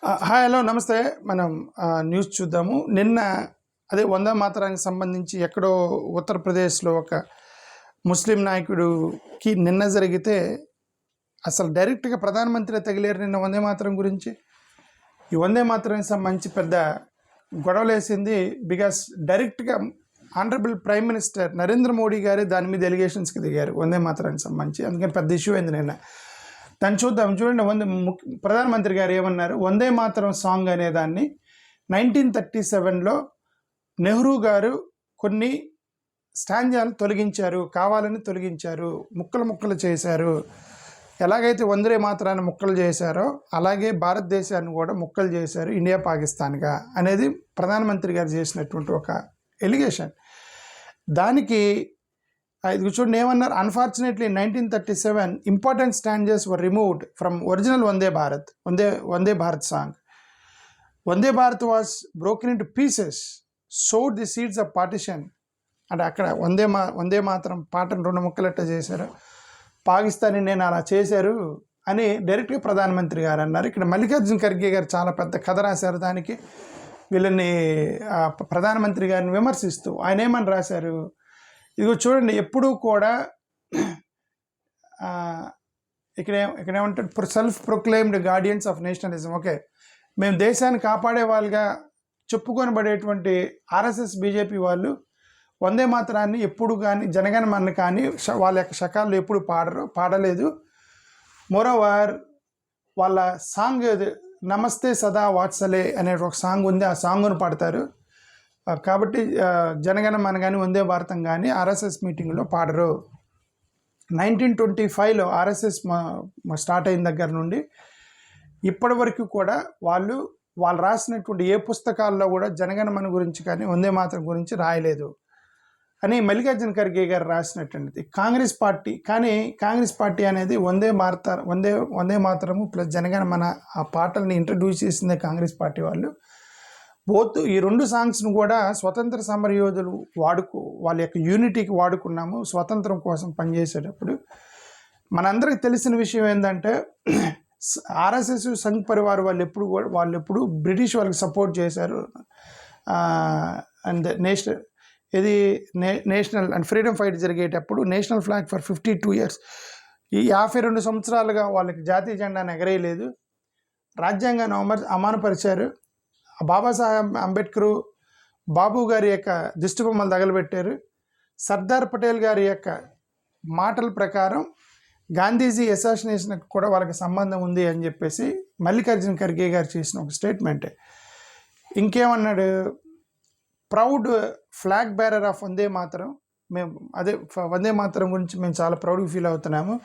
Hi hello నమస్తే. మనం news చూద్దాము. నిన్న అదే వందే మాతరానికి సంబంధించి ఎక్కడో ఉత్తరప్రదేశ్లో ఒక ముస్లిం నాయకుడికి నిన్న జరిగితే అసలు డైరెక్ట్గా ప్రధానమంత్రి తగిలేరు నిన్న వందే మాతరం గురించి. ఈ వందే మాతరానికి సంబంధించి పెద్ద గొడవలేసింది. బికాస్ డైరెక్ట్గా honourable prime minister Narendra Modi గారే దాని మీద ఎలిగేషన్స్కి దిగారు వందే మాతరానికి సంబంధించి. అందుకని పెద్ద ఇష్యూ అయింది నిన్న. దాన్ని చూద్దాం. చూడండి, ప్రధానమంత్రి గారు ఏమన్నారు. వందే మాతరం సాంగ్ అనేదాన్ని 1937లో నెహ్రూ గారు కొన్ని స్టాంజాలు తొలగించారు, కావాలని తొలగించారు, ముక్కలు చేశారు. ఎలాగైతే వందే మాతరాన్ని ముక్కలు చేశారో అలాగే భారతదేశాన్ని కూడా ముక్కలు చేశారు ఇండియా పాకిస్తాన్గా అనేది ప్రధానమంత్రి గారు చేసినటువంటి ఒక ఎలిగేషన్. దానికి ఇది చూడండి ఏమన్నారు. Unfortunately 1937 important stanzas were removed from original Vande Bharat song. Vande Bharat was broken in two pieces, sowed the seeds of partition. అంటే అక్కడ వందే మాత్రం పాటను రెండు ముక్కలెట్ట చేశారు, పాకిస్తానీ నేను అలా చేశారు అని డైరెక్ట్గా ప్రధానమంత్రి గారు అన్నారు. ఇక్కడ మల్లికార్జున ఖర్గే గారు చాలా పెద్ద కథ రాశారు దానికి, వీళ్ళని ప్రధానమంత్రి గారిని విమర్శిస్తూ. ఆయన ఏమని రాశారు, ఇదిగో చూడండి. ఎప్పుడూ కూడా ఇక్కడ ఏమంటారు, self proclaimed guardians of nationalism. Okay, మేము దేశాన్ని కాపాడే వాళ్ళుగా చెప్పుకొనబడేటువంటి ఆర్ఎస్ఎస్ బీజేపీ వాళ్ళు వందే మాతరాన్ని ఎప్పుడు కానీ జనగణమన కానీ వాళ్ళ యొక్క శకాల్లో ఎప్పుడు పాడలేదు. మోరోవర్ వాళ్ళ సాంగ్ నమస్తే సదా వాత్సలే అనే ఒక సాంగ్ ఉంది, ఆ సాంగ్ను పాడతారు. కాబట్టి జనగణమన కానీ వందే భారతం కానీ ఆర్ఎస్ఎస్ మీటింగ్లో పాడరు. 1925లో ఆర్ఎస్ఎస్ స్టార్ట్ అయిన దగ్గర నుండి ఇప్పటి వరకు కూడా వాళ్ళు రాసినటువంటి ఏ పుస్తకాల్లో కూడా జనగణమన గురించి కానీ వందే మాతరం గురించి రాయలేదు అని మల్లికార్జున ఖర్గే గారు రాసినటువంటిది. కాంగ్రెస్ పార్టీ అనేది వందే మాతరము ప్లస్ జనగణమన ఆ పాటల్ని ఇంట్రడ్యూస్ చేసిందే కాంగ్రెస్ పార్టీ వాళ్ళు. ఈ రెండు సాంగ్స్ను కూడా స్వతంత్ర సమరయోధులు వాళ్ళ యొక్క యూనిటీకి వాడుకున్నాము స్వతంత్రం కోసం పనిచేసేటప్పుడు. మనందరికి తెలిసిన విషయం ఏంటంటే ఆర్ఎస్ఎస్ సంఘ్ పరివార్ వాళ్ళు ఎప్పుడు బ్రిటిష్ వాళ్ళకి సపోర్ట్ చేశారు. And national and freedom fight జరిగేటప్పుడు నేషనల్ ఫ్లాగ్ ఫర్ 52 years, ఈ 52 సంవత్సరాలుగా వాళ్ళకి జాతీయ జెండాను ఎగరేయలేదు. రాజ్యాంగాన్ని అమానపరిచారు. బాబాసాహెబ్ అంబేద్కర్ బాబు గారి యొక్క దిష్టిబొమ్మలు తగలబెట్టారు. సర్దార్ పటేల్ గారి యొక్క మాటల ప్రకారం గాంధీజీ అసాసినేషన్కి కూడా వాళ్ళకి సంబంధం ఉంది అని చెప్పేసి మల్లికార్జున ఖర్గే గారు చేసిన ఒక స్టేట్మెంట్. ఇంకేమన్నాడు, proud flag bearer of Vande Mataram. Vande Mataram గురించి మేము చాలా ప్రౌడ్గా ఫీల్ అవుతున్నాము.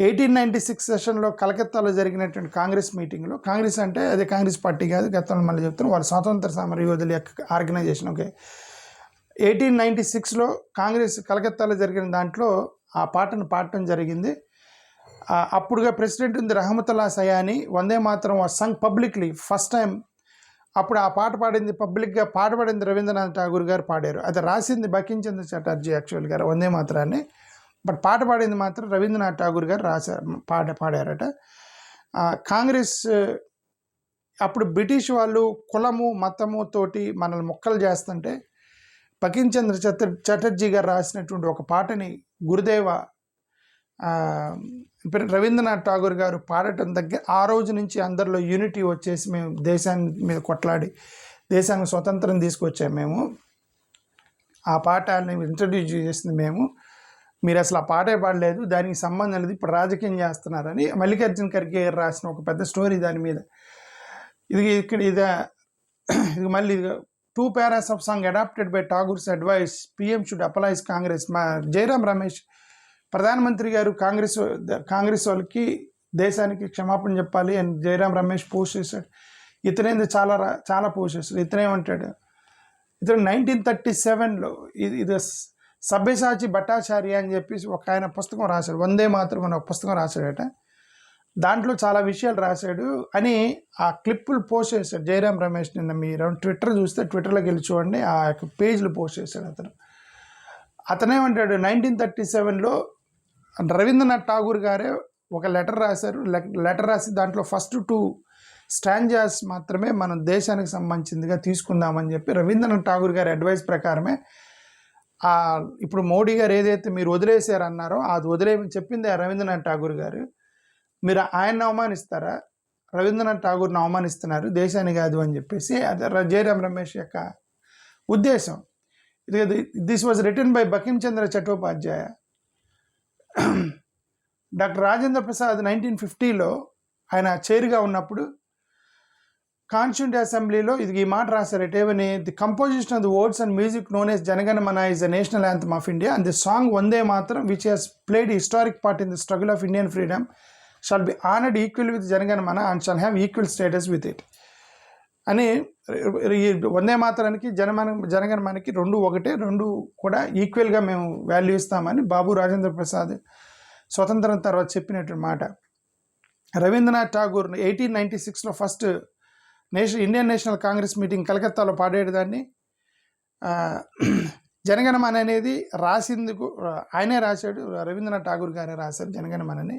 1896 సెషన్లో కలకత్తాలో జరిగినటువంటి కాంగ్రెస్ మీటింగ్లో, కాంగ్రెస్ అంటే అదే కాంగ్రెస్ పార్టీ కాదు, గతంలో మళ్ళీ చెప్తున్నాం, వాళ్ళ స్వాతంత్ర సమరయోధుల యొక్క ఆర్గనైజేషన్. ఓకే, 1896లో కాంగ్రెస్ కలకత్తాలో జరిగిన దాంట్లో ఆ పాటను పాడటం జరిగింది. అప్పుడుగా ప్రెసిడెంట్ ఉంది Rahimtulla Sayani. Vande Mataram was sung publicly first time. అప్పుడు ఆ పాట పబ్లిక్గా పాడబడింది రవీంద్రనాథ్ ఠాగూర్ గారు పాడారు. అది రాసింది బంకించంద్ర చటర్జీ యాక్చువల్గా వందే మాతరాన్ని. బట్ పాట పాడింది మాత్రం రవీంద్రనాథ్ ఠాగూర్ గారు పాడారట. కాంగ్రెస్ అప్పుడు బ్రిటిష్ వాళ్ళు కులము మతము తోటి మనల్ని మొక్కలు చేస్తుంటే బంకించంద్ర చటర్జీ గారు రాసినటువంటి ఒక పాటని గురుదేవ రవీంద్రనాథ్ ఠాగూర్ గారు పాడటం దగ్గర ఆ రోజు నుంచి అందరిలో యూనిటీ వచ్చేసి మేము దేశాన్ని మీద కొట్లాడి దేశానికి స్వతంత్రం తీసుకొచ్చాము. మేము ఆ పాటని ఇంట్రడ్యూస్ చేసింది మేము, మీరు అసలు ఆ పాటే పాడలేదు, దానికి సంబంధం లేదు, ఇప్పుడు రాజకీయం చేస్తున్నారని మల్లికార్జున ఖర్గే గారు రాసిన ఒక పెద్ద స్టోరీ దాని మీద. ఇది మళ్ళీ 2 paras of song adapted by Tagore's advice, PM should apologise Congress. Jairam Ramesh ప్రధానమంత్రి గారు కాంగ్రెస్ వాళ్ళకి దేశానికి క్షమాపణ చెప్పాలి అని జయరాం రమేష్ పోస్ట్ చేశాడు. ఇతనేది చాలా పోస్ట్ చేశాడు. ఇతనేమంటాడు, ఇతను 1937లో ఇది సభ్యసాచి భట్టాచార్య అని చెప్పేసి ఒక ఆయన పుస్తకం రాశాడు, వందే మాతరం అని ఒక పుస్తకం రాశాడట. దాంట్లో చాలా విషయాలు రాశాడు అని ఆ క్లిప్పులు పోస్ట్ చేశాడు జయరాం రమేష్. నిన్న మీరు ట్విట్టర్ చూస్తే ట్విట్టర్లోకి వెళ్ళి చూడండి, ఆ యొక్క పేజ్లు పోస్ట్ చేశాడు అతనేమంటాడు, 1937లో రవీంద్రనాథ్ ఠాగూర్ గారే ఒక లెటర్ రాశారు. లెటర్ రాసి దాంట్లో ఫస్ట్ 2 స్టాంజాస్ మాత్రమే మనం దేశానికి సంబంధించిందిగా తీసుకుందామని చెప్పి రవీంద్రనాథ్ ఠాగూర్ గారి అడ్వైస్ ప్రకారమే ఇప్పుడు మోడీ గారు ఏదైతే మీరు వదిలేశారన్నారో అది వదిలేయమని చెప్పింది రవీంద్రనాథ్ ఠాగూర్ గారు. మీరు ఆయన్ని అవమానిస్తారా? రవీంద్రనాథ్ ఠాగూర్ని అవమానిస్తున్నారు, దేశాన్ని కాదు అని చెప్పేసి అదే జయరామ్ రమేష్ యొక్క ఉద్దేశం. This was written by Bankim Chandra Chattopadhyay. Doctor Rajendra Prasad 1950లో ఆయన చైర్గా ఉన్నప్పుడు కాన్స్టిట్యూంట్ అసెంబ్లీలో ఈ మాట రాశారట, ఏమని, the composition of the words and music known as Janaganamana is the national anthem of India and the song Vande Mataram which has played historic part in the struggle of Indian freedom shall be honoured equal with Janaganamana and shall have equal status with it అని. ఈ వందే మాతరానికి జనగణమనకి రెండు ఒకటే, రెండు కూడా ఈక్వల్గా మేము value ఇస్తామని బాబు రాజేంద్ర ప్రసాద్ స్వతంత్రం తర్వాత చెప్పినట్టు మాట. రవీంద్రనాథ్ ఠాగూర్ 1896లో first Indian National Congress meeting కలకత్తాలో పాడేదాన్ని. జనగణమన అనేది రాసిందుకు ఆయనే రాశాడు, రవీంద్రనాథ్ ఠాగూర్ గారే రాశారు జనగణమనని.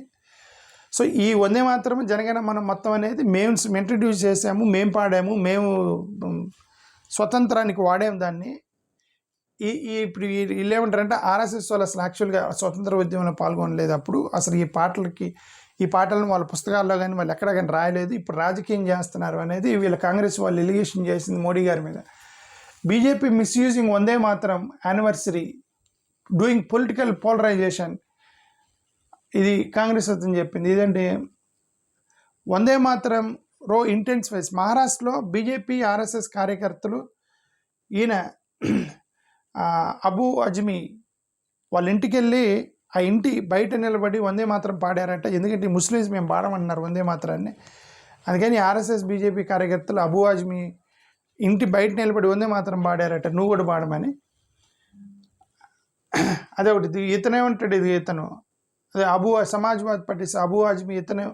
సో ఈ వందే మాత్రం జనగణమన మొత్తం అనేది మేము ఇంట్రడ్యూస్ చేసాము, మేము పాడాము, మేము స్వతంత్రానికి వాడాము దాన్ని. ఇప్పుడు వీళ్ళు ఏమంటారంటే ఆర్ఎస్ఎస్ వాళ్ళు అసలు యాక్చువల్గా స్వతంత్ర ఉద్యమంలో పాల్గొనలేదు. అప్పుడు అసలు ఈ పాటలను వాళ్ళ పుస్తకాల్లో కానీ వాళ్ళు ఎక్కడ కానీ రాయలేదు. ఇప్పుడు రాజకీయం చేస్తున్నారు అనేది వీళ్ళ కాంగ్రెస్ వాళ్ళు ఎలిగేషన్ చేసింది మోడీ గారి మీద. బీజేపీ మిస్యూజింగ్ వందే మాత్రం యానివర్సరీ, డూయింగ్ పొలిటికల్ పోలరైజేషన్, ఇది కాంగ్రెస్ అతను చెప్పింది. ఇదంటే వందే మాత్రం ఇంటెన్సిఫైస్. మహారాష్ట్రలో బీజేపీ ఆర్ఎస్ఎస్ కార్యకర్తలు ఈయన అబూ అజ్మీ వాళ్ళ ఇంటికి వెళ్ళి ఆ ఇంటి బయట నిలబడి వందే మాత్రం పాడారట. ఎందుకంటే ముస్లిమ్స్ మేము పాడమన్నారు వందే మాత్రాన్ని. అందుకని ఆర్ఎస్ఎస్ బీజేపీ కార్యకర్తలు అబూ అజ్మీ ఇంటి బయట నిలబడి వందే మాత్రం పాడారట, నువ్వు కూడా పాడమని. అదే ఒకటి. ఇతనే ఉంటాడు, ఇతను అదే సమాజ్వాద్ పార్టీ అబూ అజ్మీ, ఇతను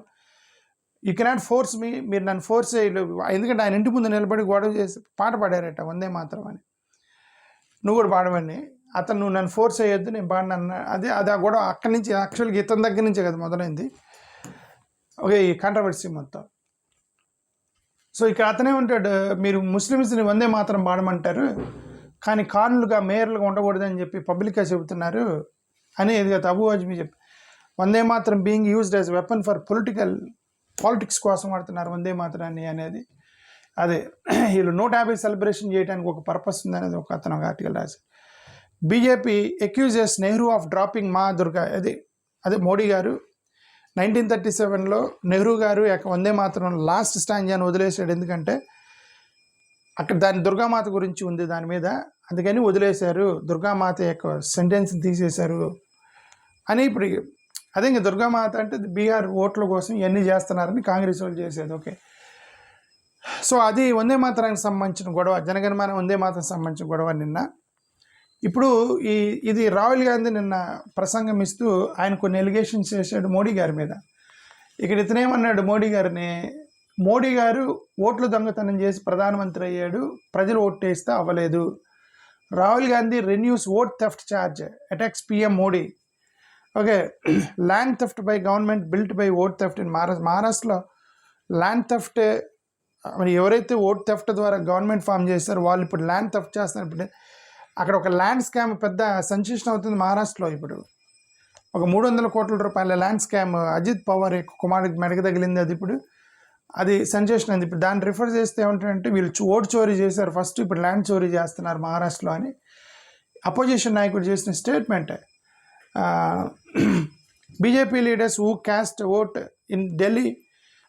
యూ కెనాట్ ఫోర్స్ మీ, మీరు నన్ను ఫోర్స్ చేయలేదు. ఎందుకంటే ఆయన ఇంటి ముందు నిలబడి గొడవ చేసి పాట పాడారట వందే మాత్రం అని, నువ్వు కూడా పాడమని. అతను నువ్వు నన్ను ఫోర్స్ చేయొద్దు, నేను పాడిన అది ఆ గొడవ అక్కడి నుంచి యాక్చువల్గా ఇతని దగ్గర నుంచే కదా మొదలైంది ఓకే ఈ కాంట్రవర్సీ మొత్తం. సో ఇక్కడ అతనే ఉంటాడు, మీరు ముస్లిమ్స్ని వందే మాత్రం పాడమంటారు కానీ కానులుగా మేయర్లుగా ఉండకూడదని చెప్పి పబ్లిక్గా చెబుతున్నారు అనేది కదా అబూ అజ్మీ చెప్పి. వందే మాత్రం being used as weapon for politics కోసం వాడుతున్నారు వందే మాత్రాన్ని అనేది. అదే వీళ్ళు 150 సెలబ్రేషన్ చేయడానికి ఒక పర్పస్ ఉందనేది ఒక అతను ఒక ఆర్టికల్ రాశారు. BJP accuses Nehru of dropping మా దుర్గా. అదే మోడీ గారు 1937లో నెహ్రూ గారు వందే మాత్రం లాస్ట్ స్టాంజాని వదిలేశాడు. ఎందుకంటే అక్కడ దాని దుర్గామాత గురించి ఉంది దాని మీద, అందుకని వదిలేశారు, దుర్గామాత యొక్క సెంటెన్స్ని తీసేశారు అని. ఇప్పుడు అదే ఇంకా దుర్గామాత అంటే బీహార్ ఓట్ల కోసం ఇవన్నీ చేస్తున్నారని కాంగ్రెస్ వాళ్ళు చేసేది. ఓకే, సో అది వందే మాతరానికి సంబంధించిన గొడవ, జనగణమన వందే మాతరం సంబంధించిన గొడవ నిన్న. ఇప్పుడు ఇది రాహుల్ గాంధీ నిన్న ప్రసంగం ఇస్తూ ఆయన కొన్ని ఎలిగేషన్స్ చేశాడు మోడీ గారి మీద. ఇక్కడ ఇతనేమన్నాడు మోడీ గారిని, మోడీ గారు ఓట్లు దొంగతనం చేసి ప్రధానమంత్రి అయ్యాడు, ప్రజలు ఓటు వేస్తే అవ్వలేదు. Rahul Gandhi renews vote theft charge, attacks PM Modi. Okay, land theft by government built by vote theft in మహారాష్ట్రలో ల్యాండ్ థెఫ్ట్, మరి ఎవరైతే ఓట్ థెఫ్ట్ ద్వారా గవర్నమెంట్ ఫామ్ చేస్తారో వాళ్ళు ఇప్పుడు ల్యాండ్ థెఫ్ట్ చేస్తున్నారు. ఇప్పుడు అక్కడ ఒక ల్యాండ్ స్కామ్ పెద్ద సెన్సేషన్ అవుతుంది మహారాష్ట్రలో. ఇప్పుడు ఒక 300 కోట్ల రూపాయల ల్యాండ్ స్కామ్ అజిత్ పవార్ కుమారుడికి మెడకు తగిలింది. అది ఇప్పుడు అది సెన్సేషన్ అయింది. ఇప్పుడు దాన్ని రిఫర్ చేస్తే ఏమంటారంటే వీళ్ళు ఓటు చోరీ చేశారు ఫస్ట్, ఇప్పుడు ల్యాండ్ చోరీ చేస్తున్నారు మహారాష్ట్రలో అని అపోజిషన్ నాయకుడు చేసిన statement. BJP leaders who caste vote in Delhi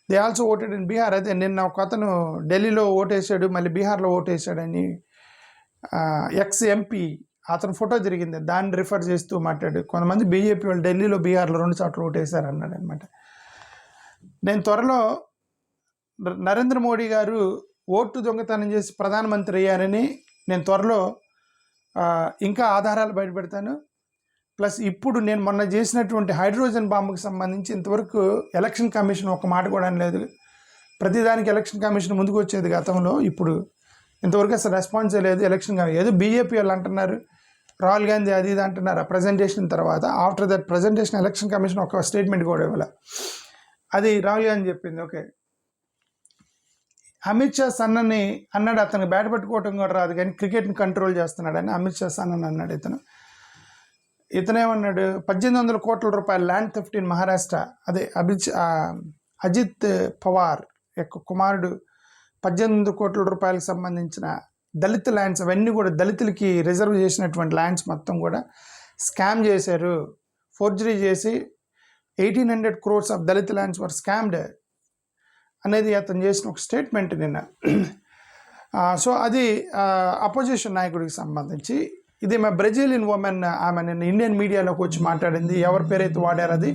they also voted in Bihar. అదే నిన్న ఒక అతను ఢిల్లీలో ఓటేసాడు మళ్ళీ బీహార్లో ఓటేసాడని ఎక్స్ ఎంపీ అతను ఫోటో తిరిగింది, దాన్ని రిఫర్ చేస్తూ మాట్లాడు. కొంతమంది బీజేపీ వాళ్ళు ఢిల్లీలో బీహార్లో 2 చోట్ల ఓటేశారు అన్నాడు అనమాట. నేను త్వరలో నరేంద్ర మోడీ గారు ఓటు దొంగతనం చేసి ప్రధానమంత్రి అయ్యారని నేను త్వరలో ఇంకా ఆధారాలు బయటపెడతాను. ప్లస్ ఇప్పుడు నేను మొన్న చేసినటువంటి హైడ్రోజన్ బాంబుకి సంబంధించి ఇంతవరకు ఎలక్షన్ కమిషన్ ఒక మాట కూడా లేదు. ప్రతిదానికి ఎలక్షన్ కమిషన్ ముందుకు వచ్చేది గతంలో, ఇప్పుడు ఇంతవరకు అసలు రెస్పాన్స్ లేదు ఎలక్షన్. ఏదో బీజేపీ వాళ్ళు అంటున్నారు రాహుల్ గాంధీ అది ఇది అంటున్నారు ఆ ప్రజెంటేషన్ తర్వాత. After that presentation election commission ఒక స్టేట్మెంట్ కూడా ఇవ్వాలి, అది రాహుల్ గాంధీ చెప్పింది. ఓకే, అమిత్ షా సన్నని అన్నాడు, అతను బ్యాట్ పట్టుకోవటం కూడా రాదు కానీ క్రికెట్ని కంట్రోల్ చేస్తున్నాడని అమిత్ షా సన్నని అన్నాడు. ఇతనేమన్నాడు, 1800 కోట్ల రూపాయల ల్యాండ్ థెఫ్ట్ ఇన్ మహారాష్ట్ర, అదే అజిత్ పవార్ యొక్క కుమారుడు 1800 కోట్ల రూపాయలకు సంబంధించిన దళిత ల్యాండ్స్ అవన్నీ కూడా దళితులకి రిజర్వ్ చేసినటువంటి ల్యాండ్స్ మొత్తం కూడా స్కామ్ చేశారు, ఫోర్జరీ చేసి 1800 crores of Dalit lands were scammed అనేది అతను చేసిన ఒక స్టేట్మెంట్ నిన్న. సో అది అపోజిషన్ నాయకుడికి సంబంధించి. ఇది మా బ్రెజిలియన్ ఉమెన్, ఆమె నిన్న ఇండియన్ మీడియాలోకి వచ్చి మాట్లాడింది. ఎవరి పేరైతే వాడారు అది,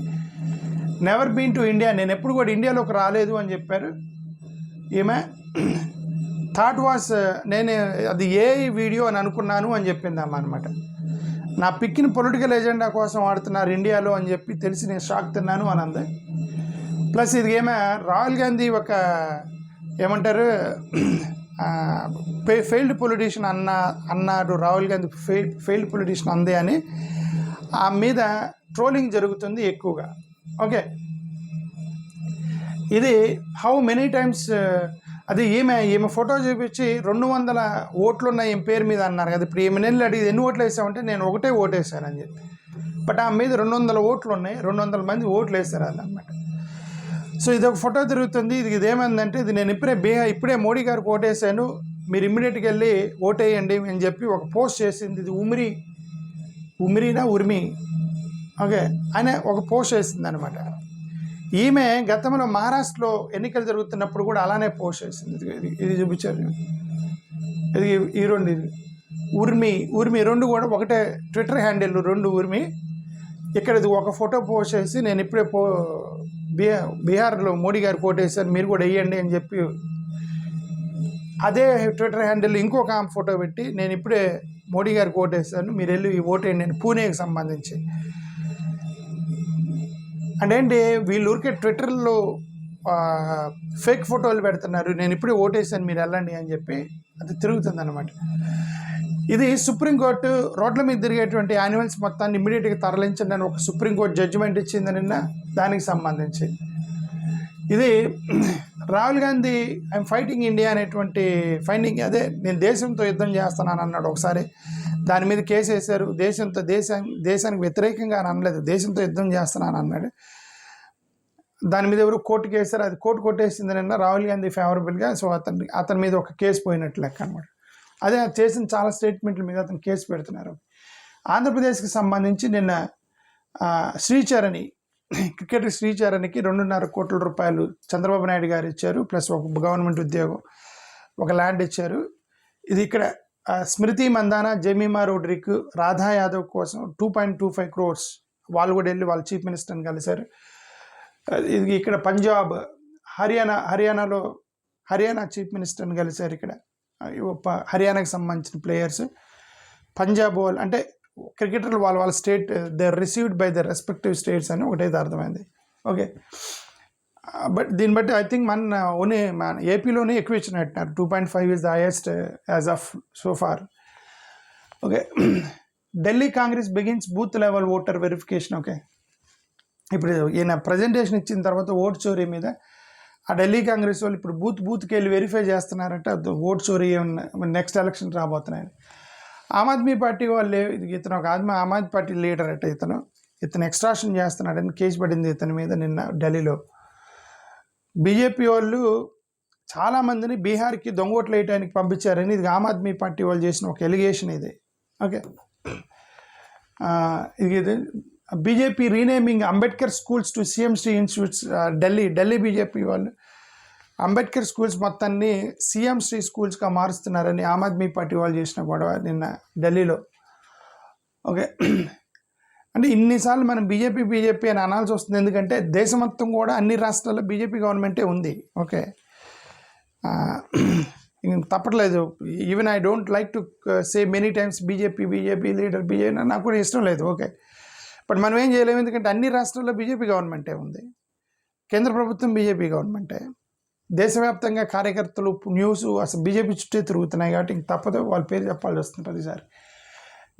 నెవర్ బీన్ టు ఇండియా, నేను ఎప్పుడు కూడా ఇండియాలోకి రాలేదు అని చెప్పారు ఈమె. థాట్ వాస్, నేను అది ఏ వీడియో అని అనుకున్నాను అని చెప్పింది అమ్మ అనమాట. నా పిక్కిని పొలిటికల్ ఎజెండా కోసం వాడుతున్నారు ఇండియాలో అని చెప్పి తెలిసి నేను షాక్ తిన్నాను అని అంది. ప్లస్ ఇది ఏమే రాహుల్ గాంధీ ఒక ఏమంటారు ఫెయిల్డ్ పొలిటీషియన్ అన్నాడు, రాహుల్ గాంధీ ఫెయిల్డ్ పొలిటీషియన్ అందే అని ఆ మీద ట్రోలింగ్ జరుగుతుంది ఎక్కువగా. ఓకే, ఇది హౌ మెనీ టైమ్స్ అది ఈమె ఫోటో చూపించి 200 ఓట్లు ఉన్నాయి ఈమె పేరు మీద అన్నారు కదా. ఇప్పుడు ఈమె నెలలు అడిగి ఎన్ని ఓట్లు వేసామంటే నేను ఒకటే ఓటు వేసానని చెప్పి, బట్ ఆమె మీద 200 ఓట్లు ఉన్నాయి, 200 మంది ఓట్లు వేసారు అన్నమాట. సో ఇది ఒక ఫోటో తిరుగుతుంది. ఇది ఏమైందంటే, ఇది నేను ఇప్పుడే మోడీ గారికి ఓటేసాను, మీరు ఇమ్మీడియట్గా వెళ్ళి ఓటేయండి అని చెప్పి ఒక పోస్ట్ చేసింది. ఇది ఉర్మి ఓకే అని ఒక పోస్ట్ చేసింది అనమాట. ఈమె గతంలో మహారాష్ట్రలో ఎన్నికలు జరుగుతున్నప్పుడు కూడా అలానే పోస్ట్ చేసింది. ఇది చూపించారు, ఇది ఈ రెండు, ఇది ఉర్మి రెండు కూడా ఒకటే ట్విట్టర్ హ్యాండిల్, రెండు ఉర్మి. ఇక్కడ ఇది ఒక ఫోటో పోస్ట్ చేసి నేను ఇప్పుడే బీహార్లో మోడీ గారికి ఓటేసాను మీరు కూడా వేయండి అని చెప్పి, అదే ట్విట్టర్ హ్యాండిల్ ఇంకొక ఆమె ఫోటో పెట్టి నేను ఇప్పుడే మోడీ గారికి ఓటేసాను మీరు వెళ్ళి ఓటేయండి అని, పూణేకి సంబంధించి. అంటే ఏంటి, వీళ్ళు ఊరికే ట్విట్టర్లో ఫేక్ ఫోటోలు పెడుతున్నారు, నేను ఇప్పుడే ఓటేసాను మీరు వెళ్ళండి అని చెప్పి అది తిరుగుతుంది అనమాట. ఇది సుప్రీంకోర్టు రోడ్ల మీద తిరిగేటువంటి యానిమల్స్ మొత్తాన్ని ఇమ్మీడియట్గా తరలించండి అని ఒక సుప్రీంకోర్టు జడ్జిమెంట్ ఇచ్చింది నిన్న. దానికి సంబంధించి ఇది Rahul Gandhi I'm fighting India అనేటువంటి అదే నేను దేశంతో యుద్ధం చేస్తున్నాను అన్నాడు ఒకసారి, దాని మీద కేసు వేశారు. దేశానికి వ్యతిరేకంగా అని అనలేదు, దేశంతో యుద్ధం చేస్తున్నాను అన్నాడు. దాని మీద ఎవరు కోర్టుకి వేశారు, అది కోర్టు కొట్టేసింది నిన్న రాహుల్ గాంధీ ఫేవరబుల్గా. సో అతని మీద ఒక కేసు పోయినట్లు లెక్క అనమాట. అదే చేసిన చాలా స్టేట్మెంట్ల మీద అతను కేసు పెడుతున్నారు. ఆంధ్రప్రదేశ్కి సంబంధించి నిన్న శ్రీచరణి, క్రికెటర్ శ్రీచరణికి 2.5 కోట్ల రూపాయలు చంద్రబాబు నాయుడు గారు ఇచ్చారు, ప్లస్ ఒక గవర్నమెంట్ ఉద్యోగం, ఒక ల్యాండ్ ఇచ్చారు. ఇది ఇక్కడ స్మృతి మందాన, జమీమా రోడ్రిక్, రాధా యాదవ్ కోసం 2.25 crores వాళ్ళు కూడా వెళ్ళి వాళ్ళ చీఫ్ మినిస్టర్ని కలిశారు. ఇది ఇక్కడ పంజాబ్, హర్యానా చీఫ్ మినిస్టర్ని కలిశారు. ఇక్కడ హర్యానాకి సంబంధించిన ప్లేయర్స్, పంజాబ్ వాళ్ళు అంటే క్రికెటర్లు వాళ్ళ state they received by the respective states అని ఒకటైతే అర్థమైంది. ఓకే, బట్ దీన్ని బట్టి ఐ థింక్ మన ఏపీలోనే ఎక్కువ ఇచ్చినట్టున్నారు. 2.5 is the highest as of so far. Okay, Delhi Congress begins booth level voter verification. Okay, ఇప్పుడు ఈయన ప్రజెంటేషన్ ఇచ్చిన తర్వాత ఓటు చోరీ మీద ఆ ఢిల్లీ కాంగ్రెస్ వాళ్ళు ఇప్పుడు బూత్కి వెళ్ళి వెరిఫై చేస్తున్నారంటే ఓటు చోరీ next election రాబోతున్నాయని. Aam Aadmi party వాళ్ళు, ఇతను ఒక ఆమ్ ఆద్మీ పార్టీ లీడర్ అట, ఇతను ఎక్స్ట్రాక్షన్ చేస్తున్నాడని కేసు పడింది ఇతని మీద నిన్న ఢిల్లీలో. బీజేపీ వాళ్ళు చాలామందిని బీహార్కి దొంగ ఓట్లు వేయడానికి పంపించారని ఇది ఆమ్ ఆద్మీ పార్టీ వాళ్ళు చేసిన ఒక ఎలిగేషన్ ఇది. ఓకే, ఇది BJP renaming Ambedkar schools to CMC institutes. Delhi BJP వాళ్ళు అంబేద్కర్ స్కూల్స్ మొత్తాన్ని సిఎంసి స్కూల్స్గా మారుస్తున్నారని ఆమ్ ఆద్మీ పార్టీ వాళ్ళు చేసిన గొడవ నిన్న ఢిల్లీలో. ఓకే, అంటే ఇన్నిసార్లు మనం బీజేపీ అని అనాల్సి వస్తుంది, ఎందుకంటే దేశం మొత్తం కూడా అన్ని రాష్ట్రాల్లో బీజేపీ గవర్నమెంటే ఉంది. ఓకే, తప్పట్లేదు. Even I don't like to say many times BJP leader BJP, నాకు కూడా ఇష్టం లేదు. ఓకే, బట్ మనం ఏం చేయలేము, ఎందుకంటే అన్ని రాష్ట్రాల్లో బీజేపీ గవర్నమెంటే ఉంది, కేంద్ర ప్రభుత్వం బీజేపీ గవర్నమెంటే, దేశవ్యాప్తంగా కార్యకర్తలు న్యూస్ అసలు బీజేపీ చుట్టే తిరుగుతున్నాయి. కాబట్టి ఇంక తప్పదు వాళ్ళ పేరు చెప్పాల్సి వస్తుంది ప్రతిసారి.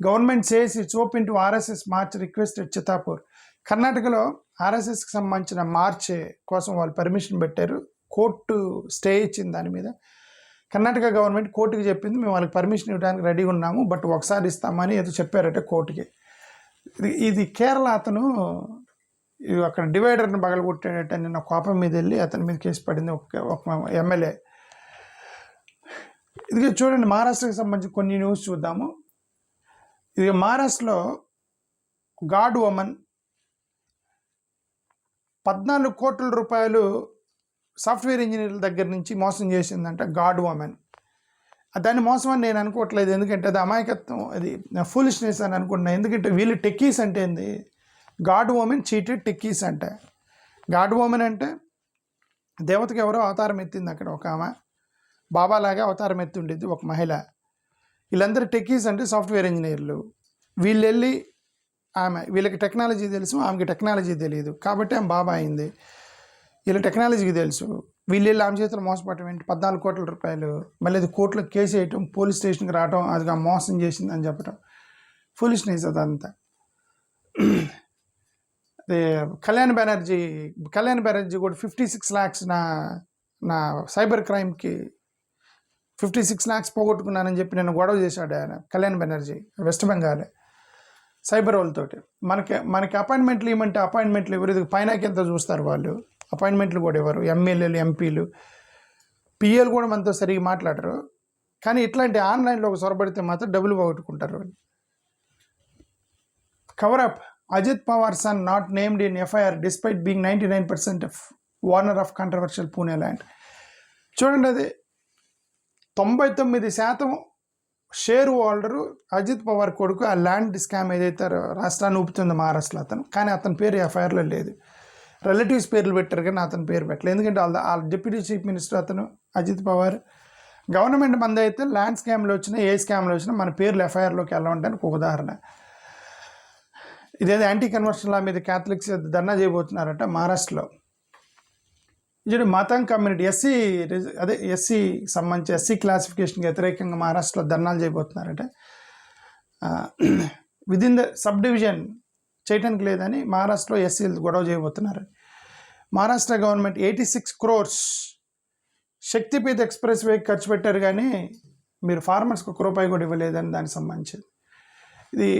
Government says it's open to RSS march requested Chitapur. కర్ణాటకలో ఆర్ఎస్ఎస్కి సంబంధించిన మార్చ్ కోసం వాళ్ళు పర్మిషన్ పెట్టారు, కోర్టు స్టే ఇచ్చింది దాని మీద. కర్ణాటక గవర్నమెంట్ కోర్టుకి చెప్పింది మేము వాళ్ళకి పర్మిషన్ ఇవ్వడానికి రెడీగా ఉన్నాము, బట్ ఒకసారి ఇస్తామని ఏదో చెప్పారట కోర్టుకి. ఇది కేరళ అతను అక్కడ డివైడర్ని పగలగొట్టాడట నిన్న కోపం మీద వెళ్ళి అతని మీద కేసు పడింది ఒక ఎమ్మెల్యే. ఇది చూడండి, మహారాష్ట్రకి సంబంధించి కొన్ని న్యూస్ చూద్దాము. ఇది మహారాష్ట్రలో గాడ్ ఉమెన్ 14 కోట్ల రూపాయలు సాఫ్ట్వేర్ ఇంజనీర్ల దగ్గర నుంచి మోసం చేసిందంట గాడ్ ఉమెన్. దాన్ని మోసం అని నేను అనుకోవట్లేదు, ఎందుకంటే అది అమాయకత్వం, అది ఫూలిష్నెస్ అని అనుకుంటున్నా. ఎందుకంటే వీళ్ళు టెక్కీస్ అంటే ఏంది, గాడ్ ఉమెన్ చీటెడ్ టెక్కీస్ అంటే. గాడ్ ఉమెన్ అంటే దేవతకి ఎవరో అవతారం ఎత్తింది అక్కడ, ఒక ఆమె బాబాలాగా అవతారం ఎత్తి ఉండేది ఒక మహిళ. వీళ్ళందరూ టెక్కీస్ అంటే సాఫ్ట్వేర్ ఇంజనీర్లు. వీళ్ళు వెళ్ళి వీళ్ళకి టెక్నాలజీ తెలుసు, ఆమెకి టెక్నాలజీ తెలియదు, కాబట్టి ఆమె బాబా అయింది. వీళ్ళ టెక్నాలజీకి తెలుసు, వీళ్ళు వెళ్ళి ఆమె చేతులు మోసపడటం ఏంటి, 14 కోట్ల రూపాయలు, మళ్ళీ అది కోర్టులో కేసు వేయటం, పోలీస్ స్టేషన్కి రావటం, అది మోసం చేసింది అని చెప్పటం, ఫులిష్నెస్ అదంతా. అదే కళ్యాణ్ బెనర్జీ కూడా 56 lakhs నా సైబర్ క్రైమ్కి 56 lakhs పోగొట్టుకున్నానని చెప్పి నేను గొడవ చేశాడు ఆయన, కళ్యాణ్ బెనర్జీ, వెస్ట్ బెంగాల్ సైబర్ వాళ్ళతోటి. మనకి అపాయింట్మెంట్లు ఇవ్వమంటే అపాయింట్మెంట్లు ఎవరు, ఇది పైనకి ఎంత చూస్తారు వాళ్ళు, అపాయింట్మెంట్లు కూడా ఎవరు, ఎమ్మెల్యేలు ఎంపీలు పిఏలు కూడా మనతో సరిగ్గా మాట్లాడరు. కానీ ఇట్లాంటి ఆన్లైన్లో ఒక సొరబడితే మాత్రం డబ్బులు పోగొట్టుకుంటారు వాళ్ళు. Coverup, Ajit Pawar son not named in FIR despite being 99% of owner of controversial Pune land. చూడండి, అది 99% షేర్ హోల్డరు అజిత్ పవార్ కొడుకు. ఆ ల్యాండ్ స్కామ్ ఏదైతే రాష్ట్రాన్ని ఊపుతుందో మహారాష్ట్రలో అతను, కానీ అతని పేరు ఎఫ్ఐఆర్లో లేదు. రిలేటివ్స్ పేర్లు పెట్టారు కానీ అతని పేరు పెట్టలేదు, ఎందుకంటే వాళ్ళ డిప్యూటీ చీఫ్ మినిస్టర్ అతను అజిత్ పవార్. గవర్నమెంట్ మంది అయితే ల్యాండ్ స్కామ్లో వచ్చినా ఏ స్కామ్లో వచ్చినా మన పేర్లు ఎఫ్ఐఆర్లోకి వెళ్ళడానికి ఒక ఉదాహరణ. ఇదేదో యాంటీ కన్వర్షన్ లా మీద క్యాథలిక్స్ ధర్నా చేయబోతున్నారట మహారాష్ట్రలో. ఇది మతం కమ్యూనిటీ ఎస్సీ సంబంధించి ఎస్సీ క్లాసిఫికేషన్కి వ్యతిరేకంగా మహారాష్ట్రలో ధర్నాలు చేయబోతున్నారట. విదిన్ ద సబ్ డివిజన్ చేయటానికి లేదని మహారాష్ట్రలో ఎస్సీలు గొడవ చేయబోతున్నారు. మహారాష్ట్ర గవర్నమెంట్ 86 crores శక్తిపీఠ ఎక్స్ప్రెస్ వేకి ఖర్చు పెట్టారు, కానీ మీరు ఫార్మర్స్కి ₹1 కూడా ఇవ్వలేదని దానికి సంబంధించి. ఇది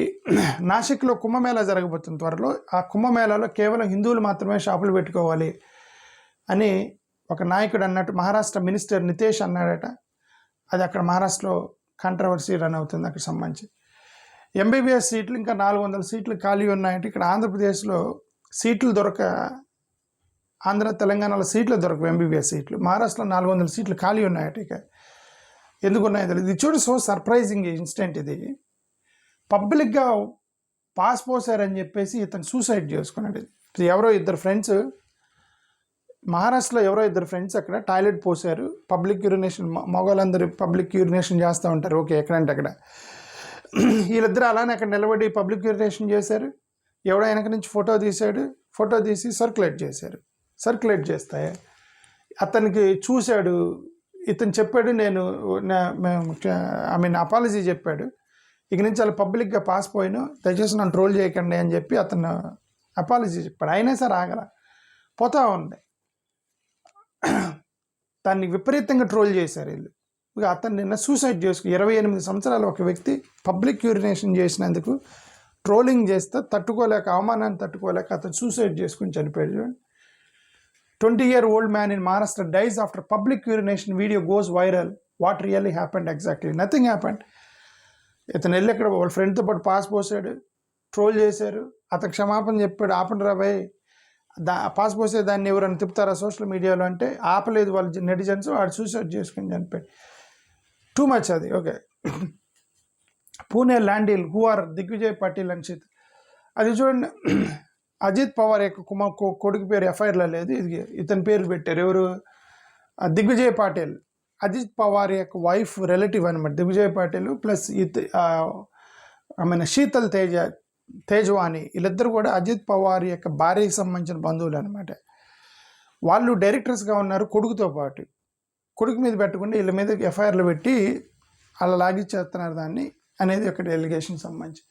నాసిక్లో కుంభమేళా జరగబోతుంది త్వరలో. ఆ కుంభమేళాలో కేవలం హిందువులు మాత్రమే షాపులు పెట్టుకోవాలి అని ఒక నాయకుడు అన్నట్టు మహారాష్ట్ర మినిస్టర్ నితేష్ అన్నాడట. అది అక్కడ మహారాష్ట్రలో కాంట్రవర్సీ రన్ అవుతుంది అక్కడ సంబంధించి. ఎంబీబీఎస్ సీట్లు ఇంకా 400 సీట్లు ఖాళీ ఉన్నాయంటే ఇక్కడ ఆంధ్రప్రదేశ్లో సీట్లు ఆంధ్ర తెలంగాణలో సీట్లు దొరకవు ఎంబీబీఎస్ సీట్లు. మహారాష్ట్రలో 400 సీట్లు ఖాళీ ఉన్నాయట. ఇక ఎందుకున్నాయో తెలియదు. ఇది చూడు, సో సర్ప్రైజింగ్ ఇన్సిడెంట్ ఇది. పబ్లిక్గా పాస్ పోసారని చెప్పేసి ఇతను సూసైడ్ చేసుకున్నాడు. ఎవరో ఇద్దరు ఫ్రెండ్స్, మహారాష్ట్రలో ఎవరో ఇద్దరు ఫ్రెండ్స్ అక్కడ టాయిలెట్ పోసారు. పబ్లిక్ యూరినేషన్, మగవాళ్ళందరూ పబ్లిక్ యూరినేషన్ చేస్తూ ఉంటారు, ఓకే, ఎక్కడంటే అక్కడ. వీళ్ళిద్దరూ అలానే అక్కడ నిలబడి పబ్లిక్ యూరినేషన్ చేశారు. ఎవడో వెనక నుంచి ఫోటో తీశాడు, ఫోటో తీసి సర్క్యులేట్ చేశారు. సర్క్యులేట్ చేస్తే అతనికి చూశాడు, ఇతను చెప్పాడు, అపాలజీ చెప్పాడు, ఇక నుంచి అలా పబ్లిక్గా పాస్ పోయిను, దయచేసి నన్ను ట్రోల్ చేయకండి అని చెప్పి అతను అపాలజీ చెప్పాడు. అయినా సరే ఆగల, పోతా ఉంది. దాన్ని విపరీతంగా ట్రోల్ చేశారు వీళ్ళు. ఇక అతను నిన్న సూసైడ్ చేసుకు 28 సంవత్సరాల ఒక వ్యక్తి పబ్లిక్ యూరినేషన్ చేసినందుకు ట్రోలింగ్ చేస్తే తట్టుకోలేక, అవమానాన్ని తట్టుకోలేక అతను సూసైడ్ చేసుకుని చనిపోయాడు. చూడండి, 20-year-old man in Maharashtra dies after public urination video goes viral. What really happened exactly? Nothing happened. ఇతను వెళ్ళి అక్కడ వాళ్ళ ఫ్రెండ్తో పాటు పాస్ పోసాడు, ట్రోల్ చేశారు, అతను క్షమాపణ చెప్పాడు, ఆపండి రాబాయ్, పాస్ పోసే దాన్ని ఎవరైనా తిప్పుతారా సోషల్ మీడియాలో అంటే ఆపలేదు వాళ్ళు నెటిజన్స్, వాడు సూసైడ్ చేసుకుని చనిపోయాడు. టూ మచ్ అది. Okay, Pune land deal, who are Digvijay Patil and shit. అది చూడండి, అజిత్ పవార్ యొక్క కొడుకు పేరు ఎఫ్ఐఆర్లో లేదు, ఇది ఇతని పేరు పెట్టారు. ఎవరు? దిగ్విజయ్ పాటిల్, అజిత్ పవార్ యొక్క వైఫ్ రిలేటివ్ అనమాట దిగ్విజయ్ పాటిల్, ప్లస్ శీతల్ తేజవాని, వీళ్ళిద్దరు కూడా అజిత్ పవార్ యొక్క భార్యకి సంబంధించిన బంధువులు అనమాట. వాళ్ళు డైరెక్టర్స్గా ఉన్నారు కొడుకుతో పాటు. కొడుకు మీద పెట్టకుండా వీళ్ళ మీద ఎఫ్ఐఆర్లు పెట్టి అలా లాగిచ్చేస్తున్నారు దాన్ని అనేది ఒకటి ఎలిగేషన్ సంబంధించి.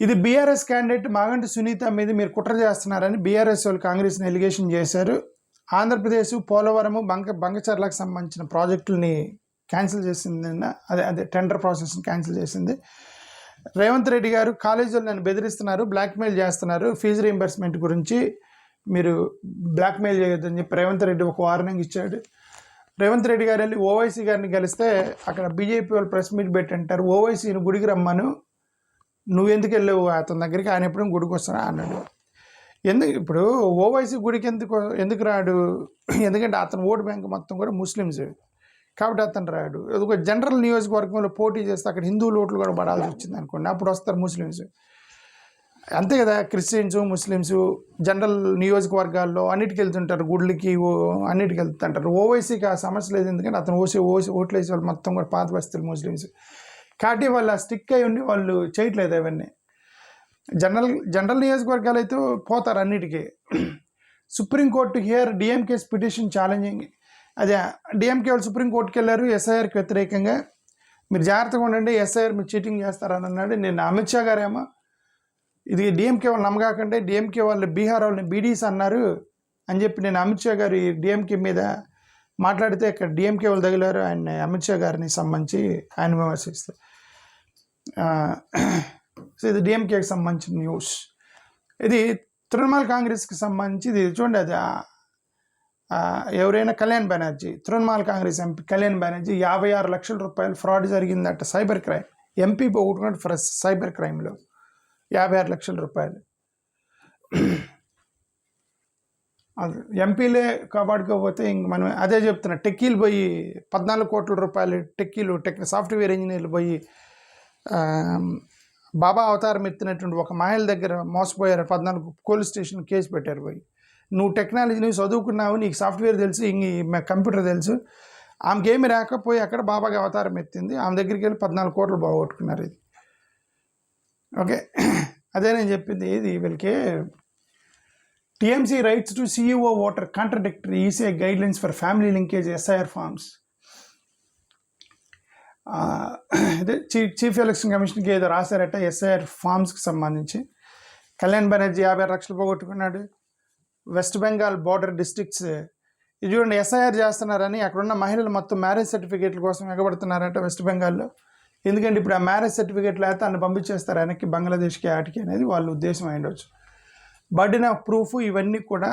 ఇది బీఆర్ఎస్ క్యాండిడేట్ మాగంటి సునీత మీద మీరు కుట్ర చేస్తున్నారని బీఆర్ఎస్ వాళ్ళు కాంగ్రెస్ని ఎలిగేషన్ చేశారు. ఆంధ్రప్రదేశ్ పోలవరము బంగచర్లకు సంబంధించిన ప్రాజెక్టులని క్యాన్సిల్ చేసింది. అదే టెండర్ ప్రాసెస్ని క్యాన్సిల్ చేసింది. రేవంత్ రెడ్డి గారు కాలేజీలు నన్ను బెదిరిస్తున్నారు, బ్లాక్మెయిల్ చేస్తున్నారు, ఫీజు రీయింబర్స్మెంట్ గురించి మీరు బ్లాక్మెయిల్ చేయొద్దని చెప్పి రేవంత్ రెడ్డి ఒక వార్నింగ్ ఇచ్చాడు. రేవంత్ రెడ్డి గారు వెళ్ళి ఓవైసీ గారిని కలిస్తే అక్కడ బీజేపీ వాళ్ళు ప్రెస్ మీట్ పెట్టి అంటారు, ఓవైసీని గుడికి రమ్మను, నువ్వెందుకు వెళ్ళావు అతని దగ్గరికి, ఆయన ఎప్పుడు గుడికి వస్తానా అన్నాడు. ఇప్పుడు ఓవైసీ గుడికి ఎందుకు రాడు? ఎందుకంటే అతని ఓటు బ్యాంక్ మొత్తం కూడా ముస్లిమ్స్ కాబట్టి అతను రాడు. ఒక జనరల్ నియోజకవర్గంలో పోటీ చేస్తే అక్కడ హిందువుల ఓట్లు కూడా పడాల్సి వచ్చింది అనుకోండి, అప్పుడు వస్తారు ముస్లిమ్స్. అంతే కదా, క్రిస్టియన్స్ ముస్లిమ్స్ జనరల్ నియోజకవర్గాల్లో అన్నిటికి వెళ్తుంటారు, గుడ్లకి అన్నిటికి వెళ్తుంటారు. ఓవైసీకి ఆ సమస్య లేదు, ఎందుకంటే అతను ఓట్లు వేసే వాళ్ళు మొత్తం కూడా పాత బస్తీలు ముస్లిమ్స్ కాబట్టి వాళ్ళు స్టిక్ అయి ఉండి వాళ్ళు చేయట్లేదు అవన్నీ. జనరల్ నియోజకవర్గాలు అయితే పోతారు అన్నిటికీ. సుప్రీంకోర్టు హియర్ డిఎంకేస్ పిటిషన్ ఛాలెంజింగ్, అదే డిఎంకే వాళ్ళు సుప్రీంకోర్టుకి వెళ్ళారు ఎస్ఐఆర్కి వ్యతిరేకంగా, మీరు జాగ్రత్తగా ఉండండి, ఎస్ఐఆర్ మీరు చీటింగ్ చేస్తారని అన్నాడు. నేను అమిత్ షా గారేమో ఇది డిఎంకే వాళ్ళు నమ్మకాకంటే డిఎంకే వాళ్ళు బీహార్ వాళ్ళని బీడీస్ అన్నారు అని చెప్పి నేను అమిత్ షా గారు డిఎంకే మీద మాట్లాడితే ఇక్కడ డిఎంకే వాళ్ళు తగిలారు ఆయన అమిత్ షా గారిని సంబంధించి ఆయన విమర్శిస్తారు. సో ఇది డిఎంకేకి సంబంధించిన న్యూస్. ఇది తృణమూల్ కాంగ్రెస్కి సంబంధించి ఇది చూడండి, అది ఎవరైనా కళ్యాణ్ బెనర్జీ, తృణమూల్ కాంగ్రెస్ ఎంపీ కళ్యాణ్ బెనర్జీ 56 లక్షల రూపాయలు ఫ్రాడ్ జరిగిందట, సైబర్ క్రైమ్. ఎంపీ పోగొట్టుకున్నట్టు ఫర్ సైబర్ క్రైమ్లో 56 లక్షల రూపాయలు. అది ఎంపీలే కాపాడుకోకపోతే ఇంక మనం అదే చెప్తున్నా, టెక్కీలు పోయి 14 కోట్ల రూపాయలు సాఫ్ట్వేర్ ఇంజనీర్లు పోయి బాబా అవతారం ఎత్తినటువంటి ఒక మహిళ దగ్గర మోసపోయారు. 14 పోలీస్ స్టేషన్ కేసు పెట్టారు. పోయి నువ్వు టెక్నాలజీ నువ్వు చదువుకున్నావు, నీకు సాఫ్ట్వేర్ తెలుసు, కంప్యూటర్ తెలుసు, ఆమెకేమి రాకపోయి అక్కడ బాబాకి అవతారం ఎత్తింది, ఆమె దగ్గరికి వెళ్ళి 14 కోట్లు బాగొట్టుకున్నారు. ఇది ఓకే, అదే నేను చెప్పింది. ఇది వీళ్ళకి TMC writes to CEO voter contradictory ECI guidelines for family linkage SIR forms. అదే చీఫ్ ఎలక్షన్ కమిషన్కి ఏదో రాశారట ఎస్ఐఆర్ ఫార్మ్స్కి సంబంధించి. కళ్యాణ్ బెనర్జీ 56 లక్షలు పోగొట్టుకున్నాడు. వెస్ట్ బెంగాల్ బార్డర్ డిస్ట్రిక్ట్స్ ఇది చూడండి, ఎస్ఐఆర్ చేస్తున్నారని అక్కడున్న మహిళలు మొత్తం మ్యారేజ్ సర్టిఫికేట్ల కోసం ఎగబడుతున్నారట వెస్ట్ బెంగాల్లో. ఎందుకంటే ఇప్పుడు ఆ మ్యారేజ్ సర్టిఫికేట్లు అయితే అన్ని పంపించేస్తారు వెనక్కి బంగ్లాదేశ్కి ఆటికి అనేది వాళ్ళ ఉద్దేశం అయ్యుండొచ్చు. బర్డెన్ ఆఫ్ ప్రూఫ్ ఇవన్నీ కూడా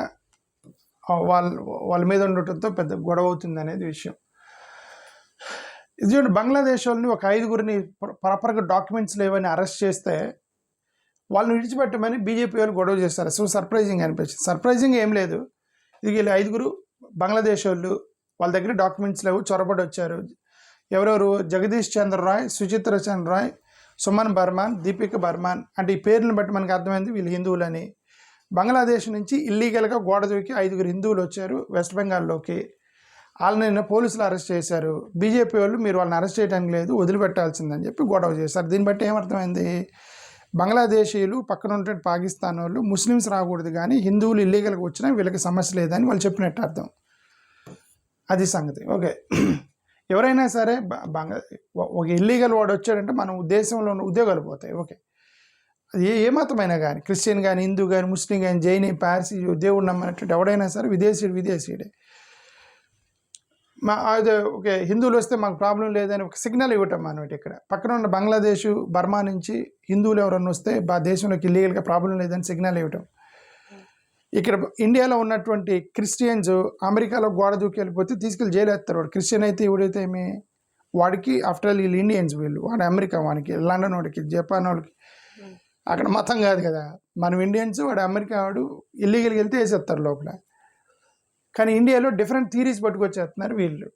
వాళ్ళ మీద ఉండటంతో పెద్ద గొడవ అవుతుంది అనేది విషయం. ఇది చూడండి, బంగ్లాదేశ్ వాళ్ళని ఒక 5గురిని ప్రాపర్గా డాక్యుమెంట్స్ లేవని అరెస్ట్ చేస్తే వాళ్ళని విడిచిపెట్టమని బీజేపీ వాళ్ళు గొడవ చేస్తారు. సో సర్ప్రైజింగ్ అనిపించింది. సర్ప్రైజింగ్ ఏం లేదు, ఇది వీళ్ళు 5గురు బంగ్లాదేశ్ వాళ్ళు, వాళ్ళ దగ్గర డాక్యుమెంట్స్ లేవు, చొరబడి వచ్చారు. ఎవరెవరు? జగదీష్ చంద్ర రాయ్, సుచిత్ర చంద్ర రాయ్, సుమన్ బర్మాన్, దీపిక బర్మాన్. అంటే ఈ పేర్లను బట్టి మనకు అర్థమైంది వీళ్ళు హిందువులని. బంగ్లాదేశ్ నుంచి ఇల్లీగల్గా గోడ దూకి 5గురు హిందువులు వచ్చారు వెస్ట్ బెంగాల్లోకి. వాళ్ళని నిన్న పోలీసులు అరెస్ట్ చేశారు. బీజేపీ వాళ్ళు మీరు వాళ్ళని అరెస్ట్ చేయడానికి లేదు, వదిలిపెట్టాల్సిందని చెప్పి గొడవ చేశారు. దీన్ని బట్టి ఏమర్థమైంది? బంగ్లాదేశీయులు పక్కన ఉంటే పాకిస్తాన్ వాళ్ళు ముస్లిమ్స్ రాకూడదు, కానీ హిందువులు ఇల్లీగల్గా వచ్చినా వీళ్ళకి సమస్య లేదని వాళ్ళు చెప్పినట్టు అర్థం. అది సంగతి. ఓకే, ఎవరైనా సరే ఒక ఇల్లీగల్ వాడు వచ్చాడంటే మన దేశంలో ఉన్న ఉద్యోగాలు పోతాయి. ఓకే, అది ఏ మతమైనా కానీ, క్రిస్టియన్ కానీ, హిందూ కానీ, ముస్లిం కానీ, జైని, పార్సీ, దేవుడు నమ్మనట్టు ఎవడైనా సరే విదేశీయుడే. అదే ఓకే, హిందువులు వస్తే మాకు ప్రాబ్లం లేదని ఒక సిగ్నల్ ఇవ్వటం అన్నమాట. ఇక్కడ పక్కన ఉన్న బంగ్లాదేశ్, బర్మా నుంచి హిందువులు ఎవరన్నా వస్తే దేశంలోకి ఇల్లీగల్గా ప్రాబ్లం లేదని సిగ్నల్ ఇవ్వటం. ఇక్కడ ఇండియాలో ఉన్నటువంటి క్రిస్టియన్స్ అమెరికాలో గోడ దూకి వెళ్ళిపోతే తీసుకెళ్ళి జైలు వేస్తారు. వాడు క్రిస్టియన్ అయితే ఇవిడైతే ఏమి, వాడికి ఆఫ్టర్ ఆల్ వీళ్ళు ఇండియన్స్, వాడు అమెరికా, వాడికి లండన్ వాడికి, జపాన్ వాడికి అక్కడ మతం కాదు కదా, మనం ఇండియన్స్, వాడు అమెరికా, వాడు ఇల్లీగల్కి వెళ్తే వేసేస్తారు లోపల. కానీ ఇండియాలో డిఫరెంట్ థీరీస్ పట్టుకొచ్చేస్తున్నారు వీళ్ళు.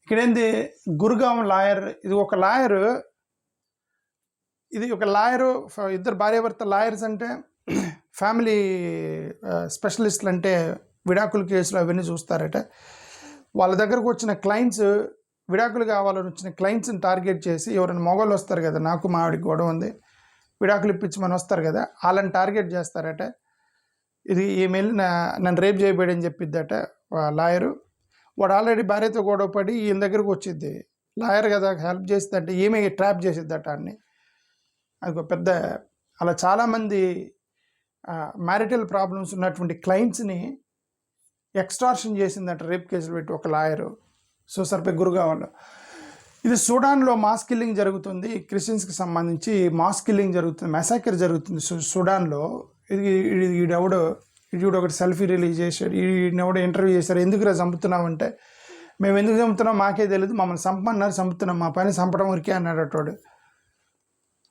ఇక్కడేంది, గురుగాం లాయర్, ఇది ఒక లాయరు, ఇద్దరు భార్యాభర్త లాయర్స్ అంటే ఫ్యామిలీ స్పెషలిస్టులు, అంటే విడాకుల కేసులు అవన్నీ చూస్తారట. వాళ్ళ దగ్గరకు వచ్చిన క్లయింట్స్, విడాకులు కావాలని వచ్చిన క్లయింట్స్ని టార్గెట్ చేసి, ఎవరైనా మొగోళ్ళు వస్తారు కదా, నాకు మా ఆవిడికి గొడవ ఉంది విడాకులు ఇప్పించమని వస్తారు కదా, వాళ్ళని టార్గెట్ చేస్తారట. ఇది ఈమెయిల్ నన్ను రేప్ చేయబడి చెప్పిద్దట లాయరు. వాడు ఆల్రెడీ భార్యతో గొడవ పడి ఈయన దగ్గరకు వచ్చిద్ది, లాయర్ కదా హెల్ప్ చేసిద్దంటే ఈమె ట్రాప్ చేసిద్దట అన్ని. అది ఒక పెద్ద, అలా చాలామంది మ్యారిటల్ ప్రాబ్లమ్స్ ఉన్నటువంటి క్లయింట్స్ని ఎక్స్టార్షన్ చేసిందట రేప్ కేసులు పెట్టి ఒక లాయరు సూసర్పై గురుగావాలో. ఇది సూడాన్లో మాస్ కిల్లింగ్ జరుగుతుంది, క్రిస్టియన్స్కి సంబంధించి మాస్ కిల్లింగ్ జరుగుతుంది, మెసాకర్ జరుగుతుంది సూడాన్లో. ఈడెవడో ఒకటి సెల్ఫీ రిలీజ్ చేశాడు, ఈయనెవడో ఇంటర్వ్యూ చేశారు. ఎందుకురా చంపుతున్నామంటే, మేము ఎందుకు చంపుతున్నాం మాకే తెలియదు, మమ్మల్ని చంపమన్నారు చంపుతున్నాం, మా పని చంపడం వరకే అన్నాడు అటోడు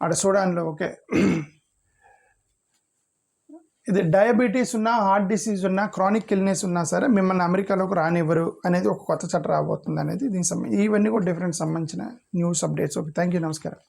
ఆడ సూడాన్లో. ఓకే, ఇది డయాబెటీస్ ఉన్నా, హార్ట్ డిసీజ్ ఉన్నా, క్రానిక్ ఇల్నెస్ ఉన్నా సరే మిమ్మల్ని అమెరికాలోకి రానివ్వరు అనేది ఒక కొత్త చట్టం రాబోతుంది అనేది దీనికి ఇవన్నీ కూడా డిఫరెంట్ సంబంధించిన news updates. Okay, thank you, నమస్కారం.